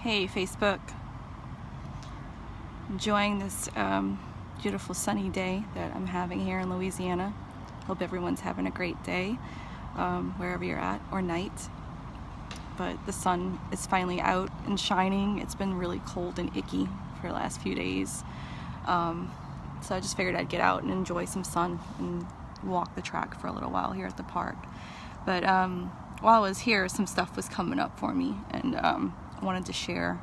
Hey Facebook, enjoying this beautiful sunny day that I'm having here in Louisiana. Hope everyone's having a great day wherever you're at, or night. But the sun is finally out and shining. It's been really cold and icky for the last few days. So I just figured I'd get out and enjoy some sun and walk the track for a little while here at the park. But while I was here, some stuff was coming up for me, and I wanted to share.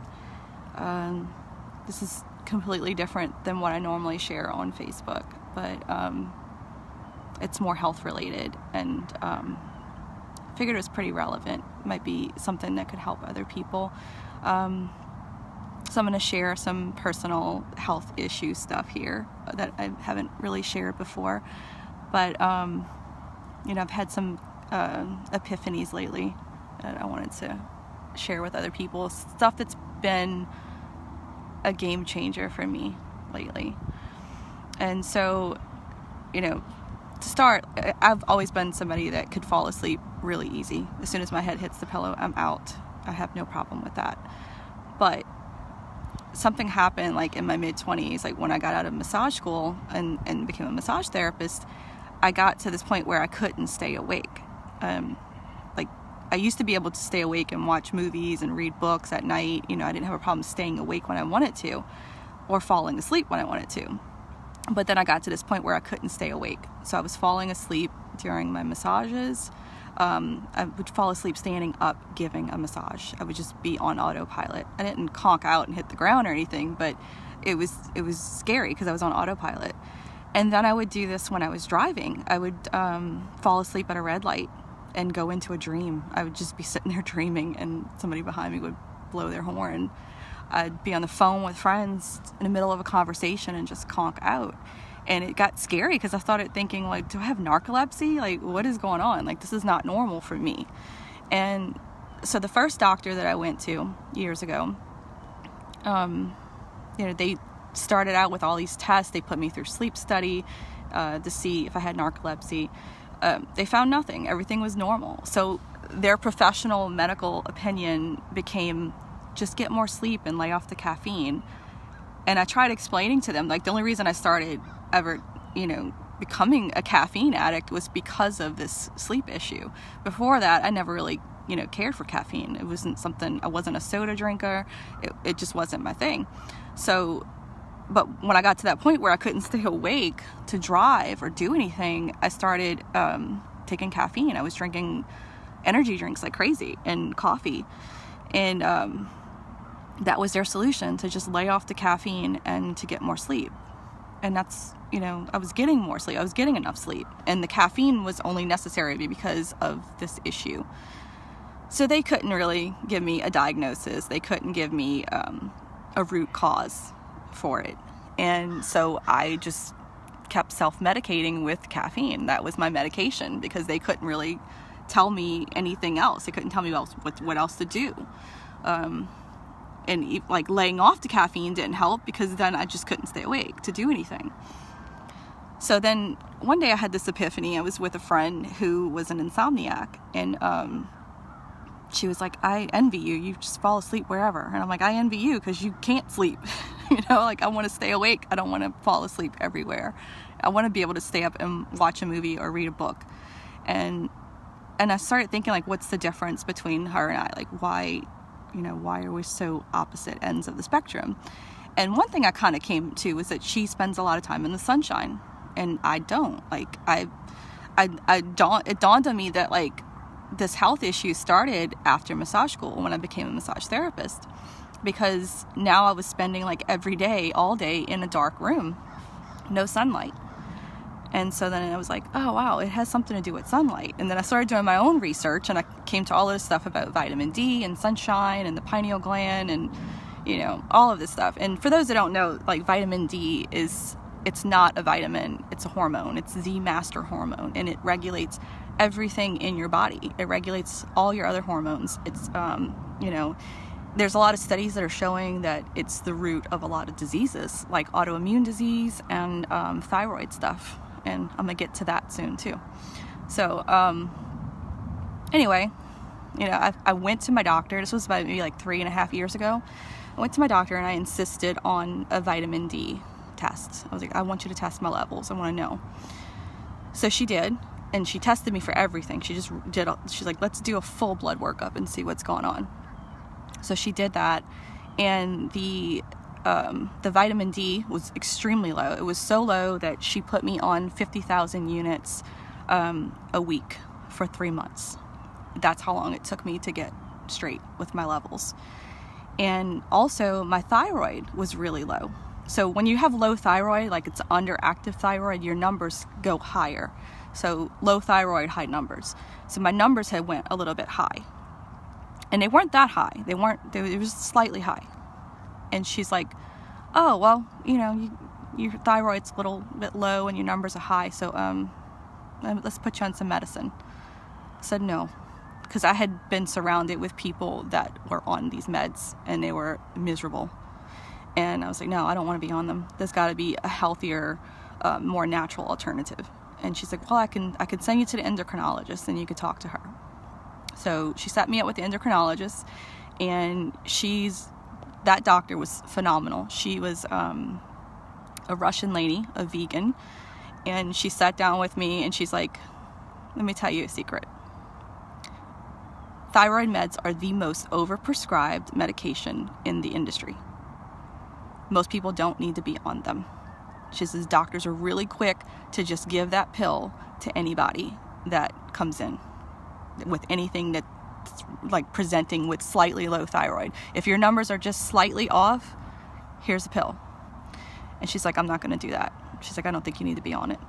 This is completely different than what I normally share on Facebook, but it's more health related, and figured it was pretty relevant. Might be something that could help other people. So I'm going to share some personal health issue stuff here that I haven't really shared before, but I've had some epiphanies lately that I wanted to share with other people. Stuff that's been a game changer for me lately. And so, to start, I've always been somebody that could fall asleep really easy. As soon as my head hits the pillow, I'm out. I have no problem with that. But something happened like in my mid-20s, like when I got out of massage school and became a massage therapist. I got to this point where I couldn't stay awake. I used to be able to stay awake and watch movies and read books at night. I didn't have a problem staying awake when I wanted to, or falling asleep when I wanted to. But then I got to this point where I couldn't stay awake. So I was falling asleep during my massages. I would fall asleep standing up giving a massage. I would just be on autopilot. I didn't conk out and hit the ground or anything, but it was scary because I was on autopilot. And then I would do this when I was driving. I would fall asleep at a red light and go into a dream. I would just be sitting there dreaming, and somebody behind me would blow their horn. I'd be on the phone with friends in the middle of a conversation and just conk out. And it got scary because I started thinking, do I have narcolepsy? What is going on? This is not normal for me. And so the first doctor that I went to years ago, they started out with all these tests. They put me through sleep study to see if I had narcolepsy. They found nothing. Everything was normal. So their professional medical opinion became just get more sleep and lay off the caffeine. And I tried explaining to them, the only reason I started ever, becoming a caffeine addict was because of this sleep issue. Before that, I never really, cared for caffeine. It wasn't something, I wasn't a soda drinker. It just wasn't my thing. So, but when I got to that point where I couldn't stay awake to drive or do anything, I started taking caffeine. I was drinking energy drinks like crazy and coffee. And that was their solution, to just lay off the caffeine and to get more sleep. And that's, I was getting more sleep. I was getting enough sleep. And the caffeine was only necessary because of this issue. So they couldn't really give me a diagnosis. They couldn't give me a root cause for it. And so I just kept self-medicating with caffeine. That was my medication, because they couldn't really tell me anything else. They couldn't tell me what else to do. And laying off the caffeine didn't help, because then I just couldn't stay awake to do anything. So then one day I had this epiphany. I was with a friend who was an insomniac, and she was like, I envy you. You just fall asleep wherever. And I'm like, I envy you because you can't sleep. I want to stay awake. I don't want to fall asleep everywhere. I want to be able to stay up and watch a movie or read a book. And I started thinking, what's the difference between her and I? Why are we so opposite ends of the spectrum? And one thing I kind of came to was that she spends a lot of time in the sunshine, and I don't. It dawned on me that this health issue started after massage school, when I became a massage therapist, because now I was spending every day, all day, in a dark room, no sunlight. And so then I was like, oh wow, it has something to do with sunlight. And then I started doing my own research, and I came to all this stuff about vitamin D and sunshine and the pineal gland and all of this stuff. And for those that don't know, vitamin D it's not a vitamin, it's a hormone. It's the master hormone, and it regulates everything in your body. It regulates all your other hormones. It's there's a lot of studies that are showing that it's the root of a lot of diseases, like autoimmune disease and thyroid stuff. And I'm gonna get to that soon too. So anyway, You know, I went to my doctor. This was about maybe like 3.5 years ago. I went to my doctor and I insisted on a vitamin D test. I was like, I want you to test my levels. I want to know. So she did, and she tested me for everything. She's like, let's do a full blood workup and see what's going on. So she did that, and the vitamin D was extremely low. It was so low that she put me on 50,000 units a week for 3 months. That's how long it took me to get straight with my levels. And also my thyroid was really low. So when you have low thyroid, like it's underactive thyroid, your numbers go higher. So low thyroid, high numbers. So my numbers had went a little bit high. And they weren't that high. They were just slightly high. And she's like, oh, well, you know, your thyroid's a little bit low and your numbers are high, so let's put you on some medicine. I said no, because I had been surrounded with people that were on these meds and they were miserable. And I was like, no, I don't want to be on them. There's got to be a healthier, more natural alternative. And she's like, well, I can send you to the endocrinologist and you could talk to her. So she set me up with the endocrinologist, and that doctor was phenomenal. She was a Russian lady, a vegan, and she sat down with me and she's like, let me tell you a secret. Thyroid meds are the most overprescribed medication in the industry. Most people don't need to be on them. She says doctors are really quick to just give that pill to anybody that comes in with anything that's like presenting with slightly low thyroid. If your numbers are just slightly off, here's a pill. And she's like, I'm not going to do that. She's like, I don't think you need to be on it.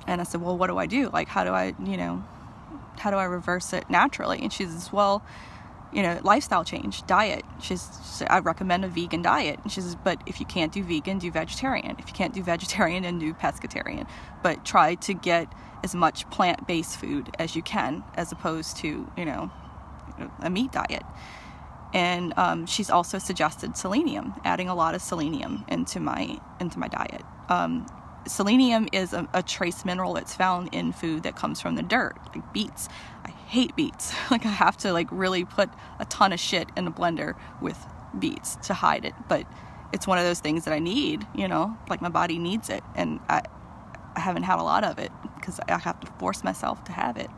And I said, well, what do I do? Like, how do I reverse it naturally? And she says, well, lifestyle change, diet. I recommend a vegan diet. And she says, but if you can't do vegan, do vegetarian. If you can't do vegetarian, then do pescatarian. But try to get as much plant-based food as you can, as opposed to, a meat diet. And she's also suggested selenium, adding a lot of selenium into my diet. Selenium is a trace mineral that's found in food that comes from the dirt, like beets. I hate beets. Like, I have to really put a ton of shit in a blender with beets to hide it. But it's one of those things that I need, like my body needs it. And I haven't had a lot of it because I have to force myself to have it.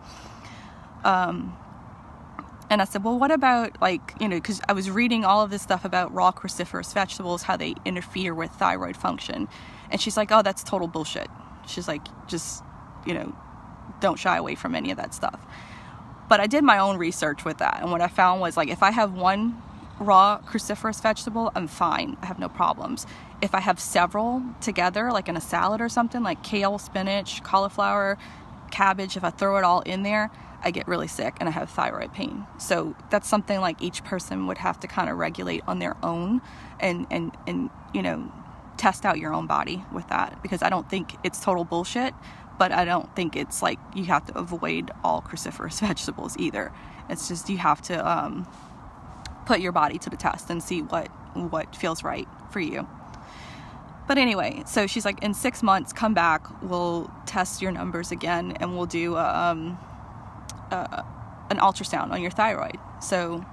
And I said, well, what about because I was reading all of this stuff about raw cruciferous vegetables, how they interfere with thyroid function. And she's like, oh, that's total bullshit. She's like, just, don't shy away from any of that stuff. But I did my own research with that. And what I found was, if I have one raw cruciferous vegetable, I'm fine. I have no problems. If I have several together, like in a salad or something, like kale, spinach, cauliflower, cabbage, if I throw it all in there, I get really sick and I have thyroid pain. So that's something like each person would have to kind of regulate on their own and test out your own body with that, because I don't think it's total bullshit, but I don't think it's like you have to avoid all cruciferous vegetables either. It's just you have to put your body to the test and see what feels right for you. But anyway, so she's like, in 6 months, come back, we'll test your numbers again, and we'll do an ultrasound on your thyroid. So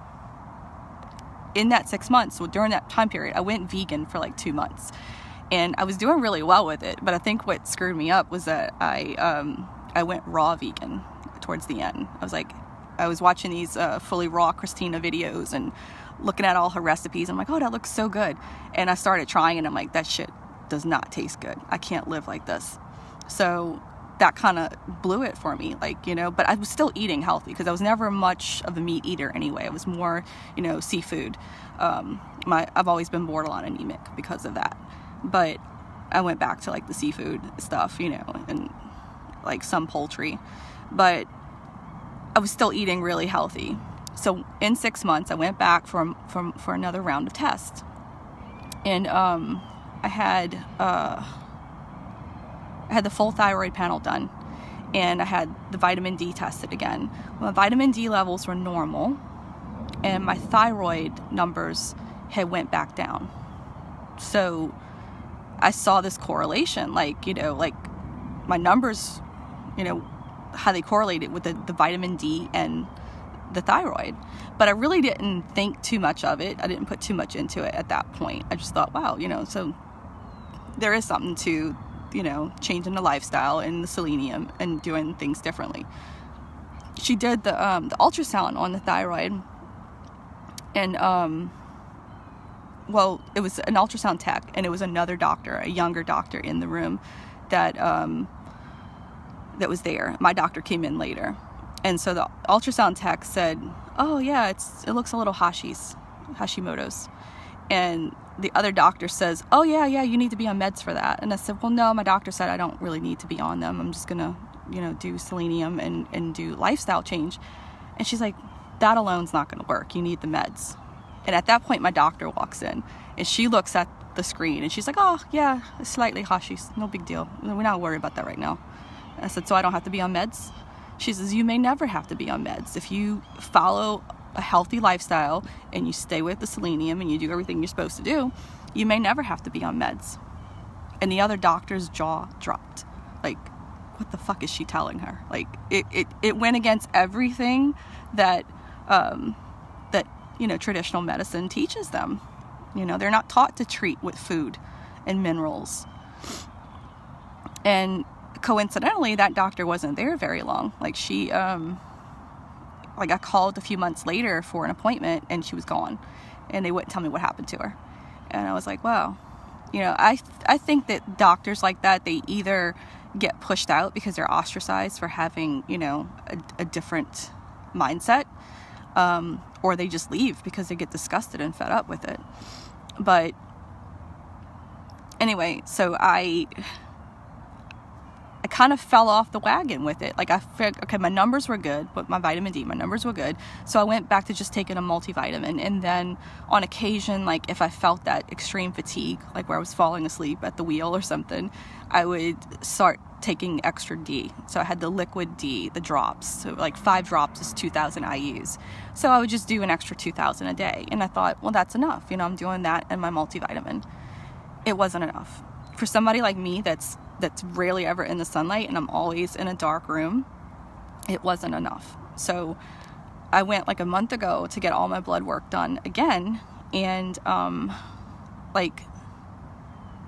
in that 6 months, so during that time period, I went vegan for 2 months, and I was doing really well with it. But I think what screwed me up was that I went raw vegan towards the end. I was watching these fully raw Christina videos and looking at all her recipes. I'm like, oh, that looks so good. And I started trying, and I'm like, that shit does not taste good. I can't live like this. So that kind of blew it for me, but I was still eating healthy because I was never much of a meat eater anyway. I was more, seafood. I've always been borderline anemic because of that. But I went back to the seafood stuff, and some poultry. But I was still eating really healthy. So in 6 months, I went back for another round of tests, and I had the full thyroid panel done, and I had the vitamin D tested again. My vitamin D levels were normal, and my thyroid numbers had went back down. So I saw this correlation, my numbers, how they correlated with the vitamin D and the thyroid. But I really didn't think too much of it. I didn't put too much into it at that point. I just thought, wow, so there is something to, changing the lifestyle and the selenium and doing things differently. She did the ultrasound on the thyroid, and it was an ultrasound tech, and it was another doctor, a younger doctor in the room that was there. My doctor came in later, and so the ultrasound tech said, "Oh yeah, it looks a little Hashimoto's," and the other doctor says, "Oh yeah, you need to be on meds for that." And I said, "Well, no, my doctor said I don't really need to be on them. I'm just gonna, do selenium and do lifestyle change." And she's like, "That alone's not gonna work. You need the meds." And at that point, my doctor walks in, and she looks at the screen, and she's like, "Oh yeah, it's slightly Hashi's, no big deal. We're not worried about that right now." I said, "So I don't have to be on meds?" She says, "You may never have to be on meds. If you follow a healthy lifestyle and you stay with the selenium and you do everything you're supposed to do, you may never have to be on meds." And the other doctor's jaw dropped. Like, what the fuck is she telling her? Like, it went against everything that traditional medicine teaches them. They're not taught to treat with food and minerals. And coincidentally, that doctor wasn't there very long. Like, she I called a few months later for an appointment, and she was gone, and they wouldn't tell me what happened to her. And I was like, wow. I think that doctors like that, they either get pushed out because they're ostracized for having, a different mindset, or they just leave because they get disgusted and fed up with it. But anyway, so I kind of fell off the wagon with it. Like, I figured, okay, my numbers were good, but my vitamin D, my numbers were good. So I went back to just taking a multivitamin. And then on occasion, like if I felt that extreme fatigue, like where I was falling asleep at the wheel or something, I would start taking extra D. So I had the liquid D, the drops. So like 5 drops is 2,000 IUs. So I would just do an extra 2,000 a day. And I thought, well, that's enough. I'm doing that and my multivitamin. It wasn't enough. For somebody like me that's rarely ever in the sunlight and I'm always in a dark room, it wasn't enough. So I went like a month ago to get all my blood work done again, and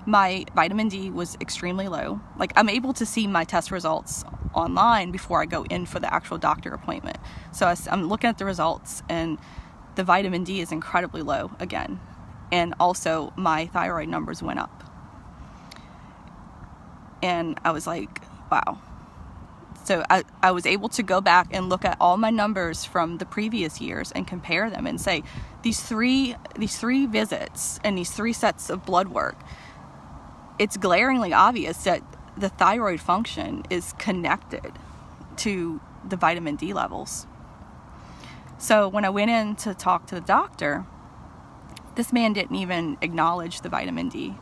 my vitamin D was extremely low. Like, I'm able to see my test results online before I go in for the actual doctor appointment. So I'm looking at the results, and the vitamin D is incredibly low again. And also my thyroid numbers went up. And I was like, wow. So I was able to go back and look at all my numbers from the previous years and compare them and say, these three visits and these 3 sets of blood work, it's glaringly obvious that the thyroid function is connected to the vitamin D levels. So when I went in to talk to the doctor, this man didn't even acknowledge the vitamin D.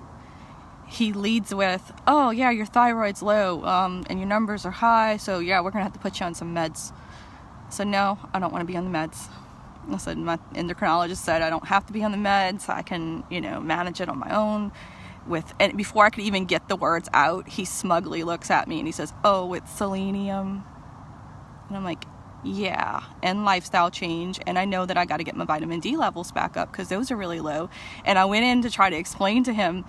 He leads with, "Oh yeah, your thyroid's low, and your numbers are high, so yeah, we're gonna have to put you on some meds." I said, "No, I don't want to be on the meds." I said, "My endocrinologist said I don't have to be on the meds. I can, manage it on my own." And before I could even get the words out, he smugly looks at me and he says, "Oh, with selenium." And I'm like, yeah, and lifestyle change, and I know that I got to get my vitamin D levels back up because those are really low. And I went in to try to explain to him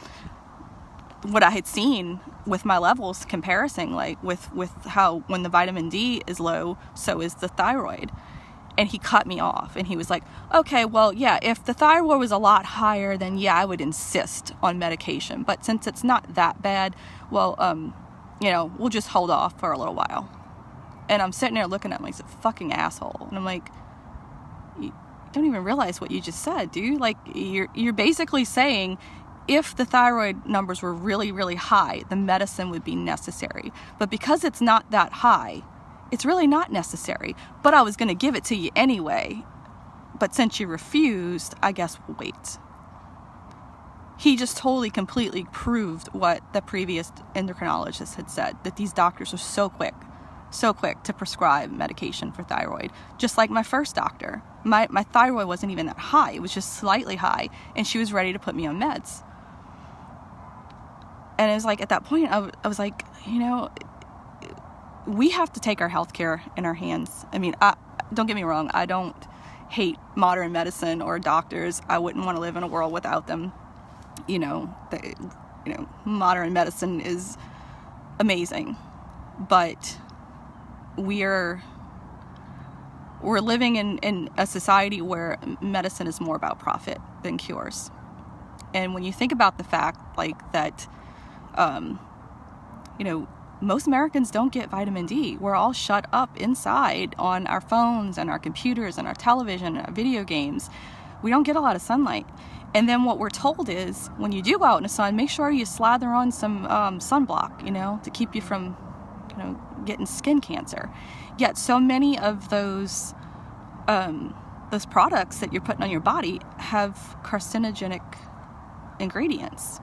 what I had seen with my levels comparison, like with how when the vitamin D is low, so is the thyroid. And he cut me off, and he was like, "Okay, well, yeah, if the thyroid was a lot higher, then yeah, I would insist on medication. But since it's not that bad, well, we'll just hold off for a little while." And I'm sitting there looking at him like he's a fucking asshole. And I'm like, you don't even realize what you just said, dude. Like, you're basically saying, if the thyroid numbers were really, really high, the medicine would be necessary. But because it's not that high, it's really not necessary. But I was going to give it to you anyway. But since you refused, I guess we'll wait. He just totally, completely proved what the previous endocrinologist had said, that these doctors are so quick to prescribe medication for thyroid. Just like my first doctor. My thyroid wasn't even that high. It was just slightly high. And she was ready to put me on meds. And it was like, at that point, I was like, we have to take our healthcare in our hands. I mean, don't get me wrong, I don't hate modern medicine or doctors. I wouldn't want to live in a world without them. Modern medicine is amazing, but we're living in a society where medicine is more about profit than cures. And when you think about the fact that most Americans don't get vitamin D. We're all shut up inside on our phones and our computers and our television and our video games. We don't get a lot of sunlight. And then what we're told is, when you do go out in the sun, make sure you slather on some sunblock, to keep you from, getting skin cancer. Yet so many of those products that you're putting on your body have carcinogenic ingredients.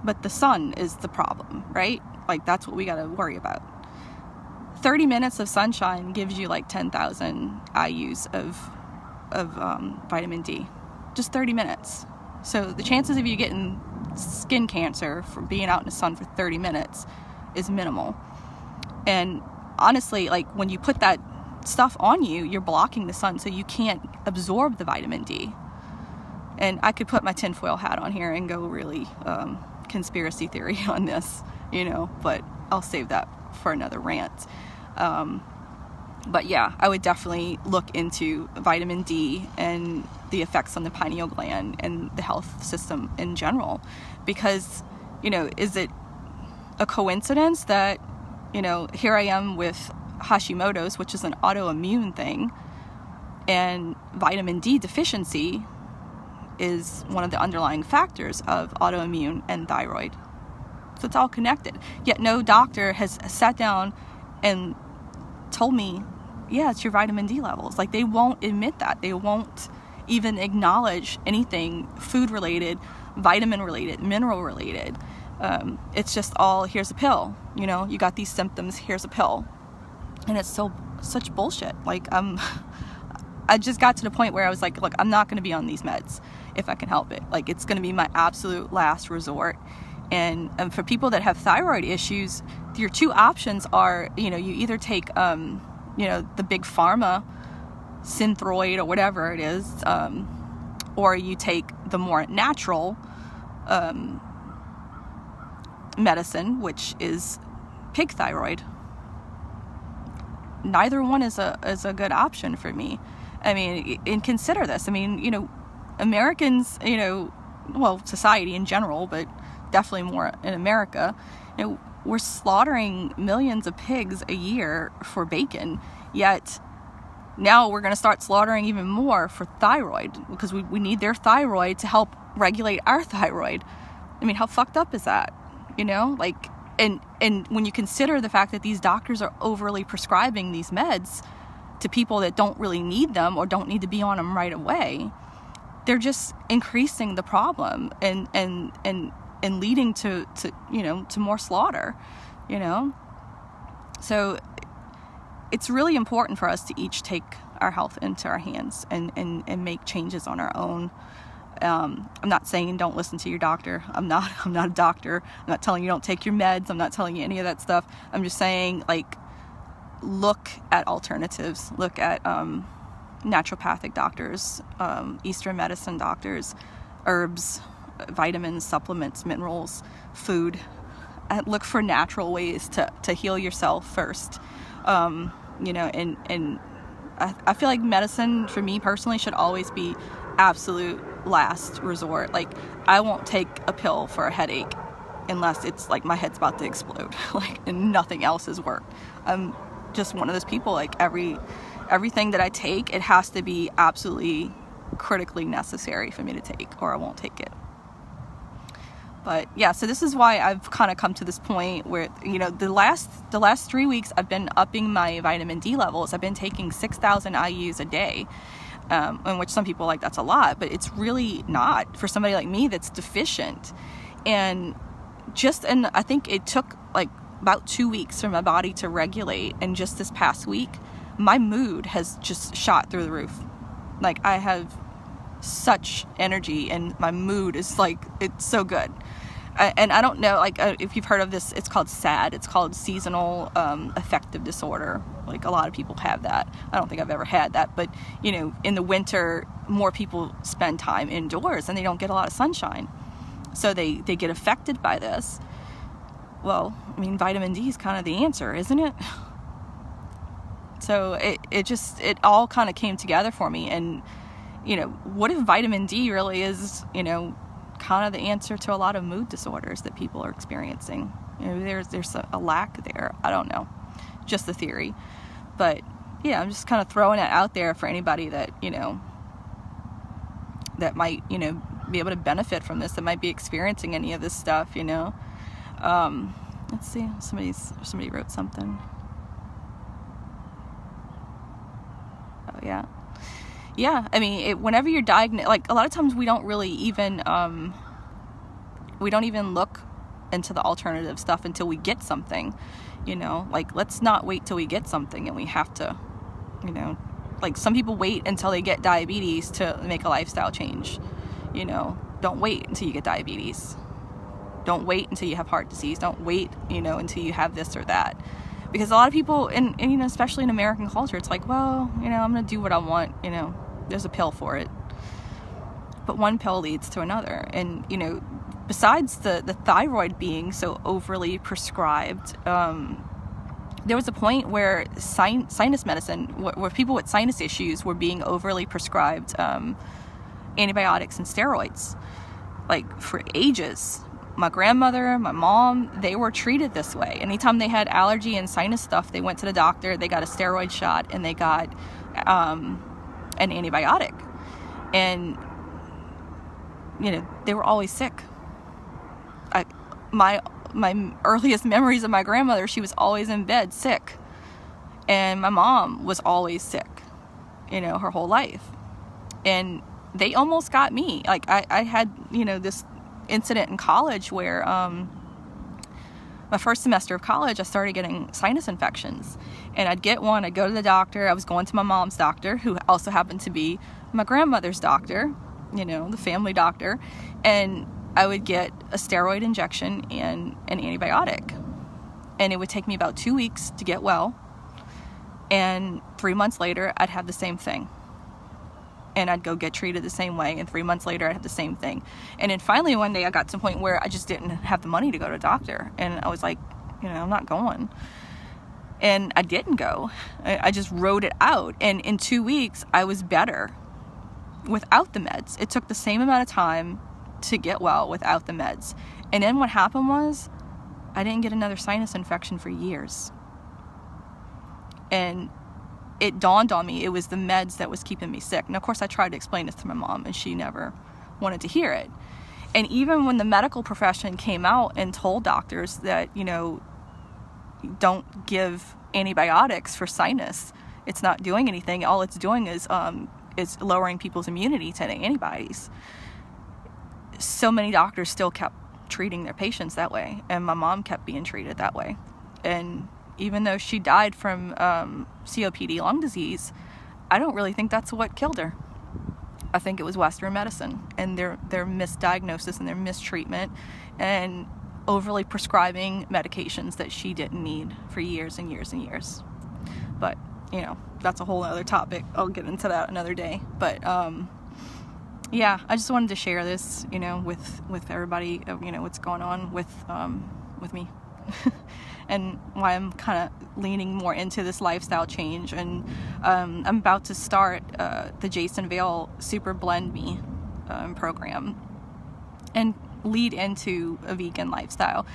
But the sun is the problem, right? Like, that's what we got to worry about. 30 minutes of sunshine gives you like 10,000 IUs of vitamin D. Just 30 minutes. So the chances of you getting skin cancer from being out in the sun for 30 minutes is minimal. And honestly, like, when you put that stuff on you, you're blocking the sun, so you can't absorb the vitamin D. And I could put my tinfoil hat on here and go really conspiracy theory on this, but I'll save that for another rant. But yeah, I would definitely look into vitamin D and the effects on the pineal gland and the health system in general, because, is it a coincidence that, here I am with Hashimoto's, which is an autoimmune thing, and vitamin D deficiency is one of the underlying factors of autoimmune and thyroid. So it's all connected. Yet no doctor has sat down and told me, yeah, it's your vitamin D levels. Like, they won't admit that. They won't even acknowledge anything food related, vitamin related, mineral related. It's just all, here's a pill. You got these symptoms, here's a pill. And it's such bullshit. Like, I just got to the point where I was like, look, I'm not going to be on these meds if I can help it. Like, it's going to be my absolute last resort. And for people that have thyroid issues, your two options are, you either take, the big pharma Synthroid or whatever it is, or you take the more natural medicine, which is pig thyroid. Neither one is a good option for me. I mean, and consider this. I mean, Americans, society in general, but definitely more in America, we're slaughtering millions of pigs a year for bacon, yet now we're going to start slaughtering even more for thyroid, because we need their thyroid to help regulate our thyroid. I mean, how fucked up is that? And when you consider the fact that these doctors are overly prescribing these meds to people that don't really need them or don't need to be on them right away, they're just increasing the problem and leading to more slaughter, So it's really important for us to each take our health into our hands and make changes on our own. I'm not saying don't listen to your doctor. I'm not a doctor. I'm not telling you don't take your meds. I'm not telling you any of that stuff. I'm just saying, like, look at alternatives. Look at naturopathic doctors, Eastern medicine doctors, herbs, vitamins, supplements, minerals, food. Look for natural ways to heal yourself first. And I feel like medicine, for me personally, should always be absolute last resort. Like, I won't take a pill for a headache unless it's like my head's about to explode, and nothing else has worked. I'm just one of those people, like, everything that I take, it has to be absolutely critically necessary for me to take, or I won't take it. But yeah, so this is why I've kind of come to this point where, the last 3 weeks I've been upping my vitamin D levels. I've been taking 6,000 IUs a day, in which some people are like, that's a lot, but it's really not for somebody like me that's deficient. And I think it took like about 2 weeks for my body to regulate. And just this past week, my mood has just shot through the roof. Like, I have such energy and my mood is like, it's so good. and I don't know, like, if you've heard of this, it's called SAD. It's called seasonal affective disorder. Like, a lot of people have that. I don't think I've ever had that, but, you know, in the winter, more people spend time indoors and they don't get a lot of sunshine. So they get affected by this. Well, I mean, vitamin D is kind of the answer, isn't it? So it all kind of came together for me. And, you know, what if vitamin D really is, you know, kind of the answer to a lot of mood disorders that people are experiencing? You know, there's a lack there. I don't know, just the theory. But yeah, I'm just kind of throwing it out there for anybody that, you know, that might, you know, be able to benefit from this, that might be experiencing any of this stuff, you know. Let's see, somebody wrote something. Oh yeah. Yeah, I mean, whenever you're diagnosed, like, a lot of times we don't really even, look into the alternative stuff until we get something, you know. Like, let's not wait till we get something and we have to, you know, like, some people wait until they get diabetes to make a lifestyle change, you know. Don't wait until you get diabetes. Don't wait until you have heart disease. Don't wait, you know, until you have this or that. Because a lot of people, and you know, especially in American culture, it's like, well, you know, I'm going to do what I want, you know, there's a pill for it. But one pill leads to another. And, you know, besides the thyroid being so overly prescribed, there was a point where sinus medicine, where people with sinus issues were being overly prescribed antibiotics and steroids, like, for ages. My grandmother, my mom, they were treated this way. Anytime they had allergy and sinus stuff, they went to the doctor, they got a steroid shot, and they got an antibiotic. And, you know, they were always sick. My earliest memories of my grandmother, she was always in bed sick. And my mom was always sick, you know, her whole life. And they almost got me. Like, I had, you know, this incident in college where my first semester of college, I started getting sinus infections. And I'd get one, I'd go to the doctor. I was going to my mom's doctor, who also happened to be my grandmother's doctor, you know, the family doctor. And I would get a steroid injection and an antibiotic. And it would take me about 2 weeks to get well. And 3 months later, I'd have the same thing. And I'd go get treated the same way, and 3 months later I'd have the same thing. And then finally one day I got to a point where I just didn't have the money to go to a doctor, and I was like, you know, I'm not going. And I didn't go. I just wrote it out, and in 2 weeks I was better without the meds. It took the same amount of time to get well without the meds. And then what happened was, I didn't get another sinus infection for years. And it dawned on me it was the meds that was keeping me sick. And of course I tried to explain this to my mom, and she never wanted to hear it. And even when the medical profession came out and told doctors that, you know, don't give antibiotics for sinus, it's not doing anything, all it's doing is lowering people's immunity to antibodies. So many doctors still kept treating their patients that way, and my mom kept being treated that way. And even though she died from COPD, lung disease, I don't really think that's what killed her. I think it was Western medicine and their misdiagnosis and their mistreatment and overly prescribing medications that she didn't need for years and years and years. But, you know, that's a whole other topic. I'll get into that another day. But, yeah, I just wanted to share this, you know, with everybody, you know, what's going on with me. And why I'm kind of leaning more into this lifestyle change. And I'm about to start the Jason Vale Super Blend Me program and lead into a vegan lifestyle.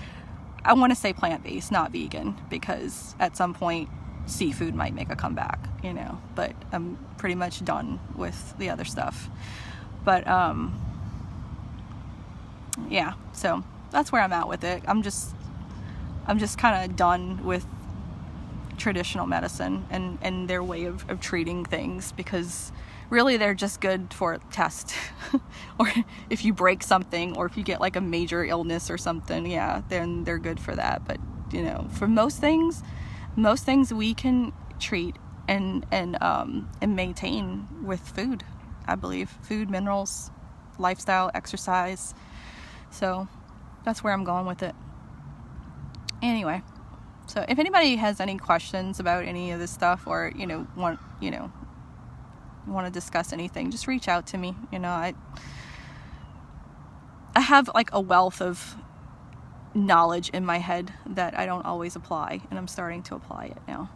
I want to say plant-based, not vegan, because at some point seafood might make a comeback, you know, but I'm pretty much done with the other stuff. But yeah, so that's where I'm at with it. I'm just kind of done with traditional medicine and their way of treating things, because really they're just good for a test. Or if you break something, or if you get like a major illness or something, yeah, then they're good for that. But, you know, for most things we can treat and maintain with food, I believe. Food, minerals, lifestyle, exercise. So that's where I'm going with it. Anyway, so if anybody has any questions about any of this stuff, or want to discuss anything, just reach out to me. I have like a wealth of knowledge in my head that I don't always apply, and I'm starting to apply it now.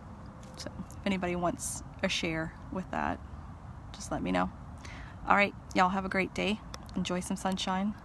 So if anybody wants a share with that, just let me know. All right, y'all have a great day. Enjoy some sunshine.